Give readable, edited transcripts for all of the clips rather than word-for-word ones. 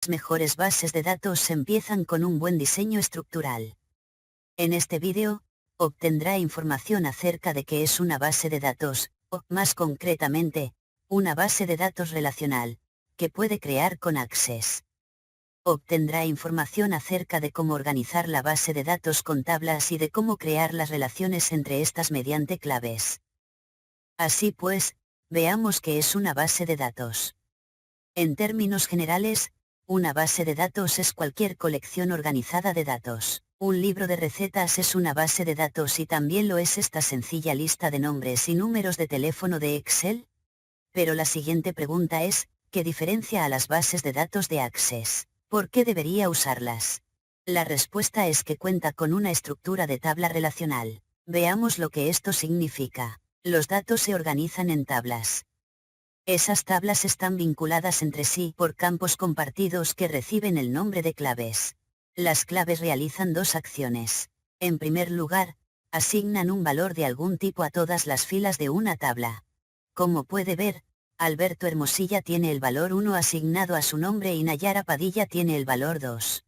Las mejores bases de datos empiezan con un buen diseño estructural. En este vídeo, obtendrá información acerca de qué es una base de datos, o, más concretamente, una base de datos relacional, que puede crear con Access. Obtendrá información acerca de cómo organizar la base de datos con tablas y de cómo crear las relaciones entre estas mediante claves. Así pues, veamos qué es una base de datos. En términos generales, una base de datos es cualquier colección organizada de datos. Un libro de recetas es una base de datos y también lo es esta sencilla lista de nombres y números de teléfono de Excel. Pero la siguiente pregunta es, ¿qué diferencia a las bases de datos de Access? ¿Por qué debería usarlas? La respuesta es que cuenta con una estructura de tabla relacional. Veamos lo que esto significa. Los datos se organizan en tablas. Esas tablas están vinculadas entre sí por campos compartidos que reciben el nombre de claves. Las claves realizan dos acciones. En primer lugar, asignan un valor de algún tipo a todas las filas de una tabla. Como puede ver, Alberto Hermosilla tiene el valor 1 asignado a su nombre y Nayara Padilla tiene el valor 2.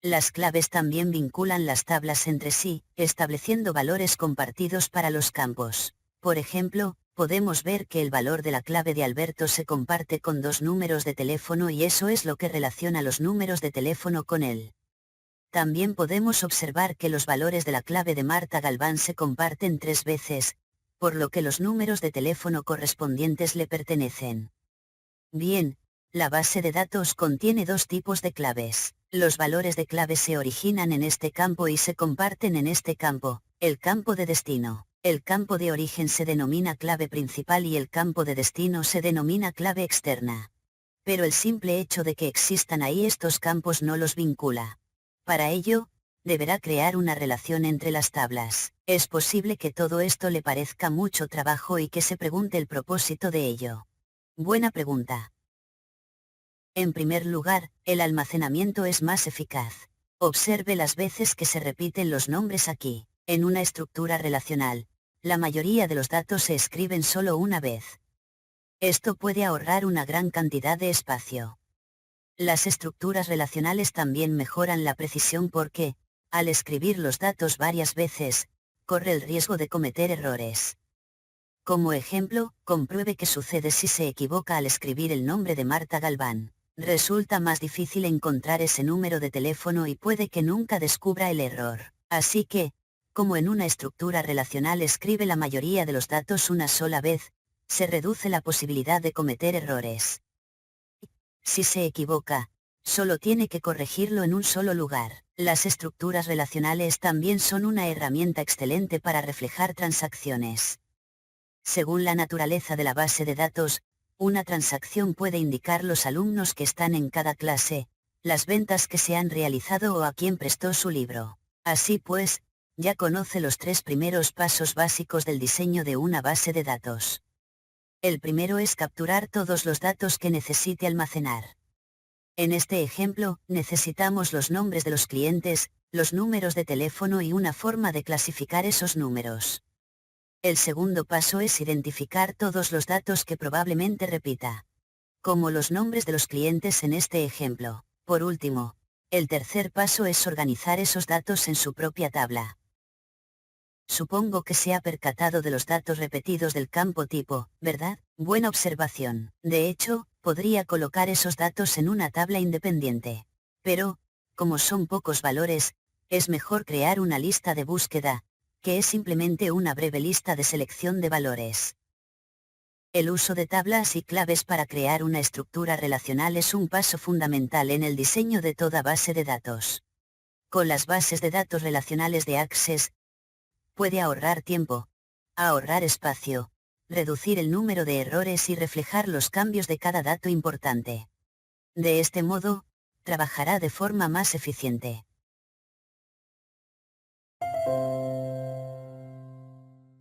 Las claves también vinculan las tablas entre sí, estableciendo valores compartidos para los campos. Por ejemplo, podemos ver que el valor de la clave de Alberto se comparte con dos números de teléfono y eso es lo que relaciona los números de teléfono con él. También podemos observar que los valores de la clave de Marta Galván se comparten 3 veces, por lo que los números de teléfono correspondientes le pertenecen. Bien, la base de datos contiene dos tipos de claves. Los valores de clave se originan en este campo y se comparten en este campo, el campo de destino. El campo de origen se denomina clave principal y el campo de destino se denomina clave externa. Pero el simple hecho de que existan ahí estos campos no los vincula. Para ello, deberá crear una relación entre las tablas. Es posible que todo esto le parezca mucho trabajo y que se pregunte el propósito de ello. Buena pregunta. En primer lugar, el almacenamiento es más eficaz. Observe las veces que se repiten los nombres aquí. En una estructura relacional, la mayoría de los datos se escriben solo una vez. Esto puede ahorrar una gran cantidad de espacio. Las estructuras relacionales también mejoran la precisión porque, al escribir los datos varias veces, corre el riesgo de cometer errores. Como ejemplo, compruebe qué sucede si se equivoca al escribir el nombre de Marta Galván. Resulta más difícil encontrar ese número de teléfono y puede que nunca descubra el error. Así que, como en una estructura relacional escribe la mayoría de los datos una sola vez, se reduce la posibilidad de cometer errores. Si se equivoca, solo tiene que corregirlo en un solo lugar. Las estructuras relacionales también son una herramienta excelente para reflejar transacciones. Según la naturaleza de la base de datos, una transacción puede indicar los alumnos que están en cada clase, las ventas que se han realizado o a quién prestó su libro. Así pues, ya conoce los 3 primeros pasos básicos del diseño de una base de datos. El primero es capturar todos los datos que necesite almacenar. En este ejemplo, necesitamos los nombres de los clientes, los números de teléfono y una forma de clasificar esos números. El segundo paso es identificar todos los datos que probablemente repita, como los nombres de los clientes en este ejemplo. Por último, el tercer paso es organizar esos datos en su propia tabla. Supongo que se ha percatado de los datos repetidos del campo tipo, ¿verdad? Buena observación. De hecho, podría colocar esos datos en una tabla independiente. Pero, como son pocos valores, es mejor crear una lista de búsqueda, que es simplemente una breve lista de selección de valores. El uso de tablas y claves para crear una estructura relacional es un paso fundamental en el diseño de toda base de datos. Con las bases de datos relacionales de Access, puede ahorrar tiempo, ahorrar espacio, reducir el número de errores y reflejar los cambios de cada dato importante. De este modo, trabajará de forma más eficiente.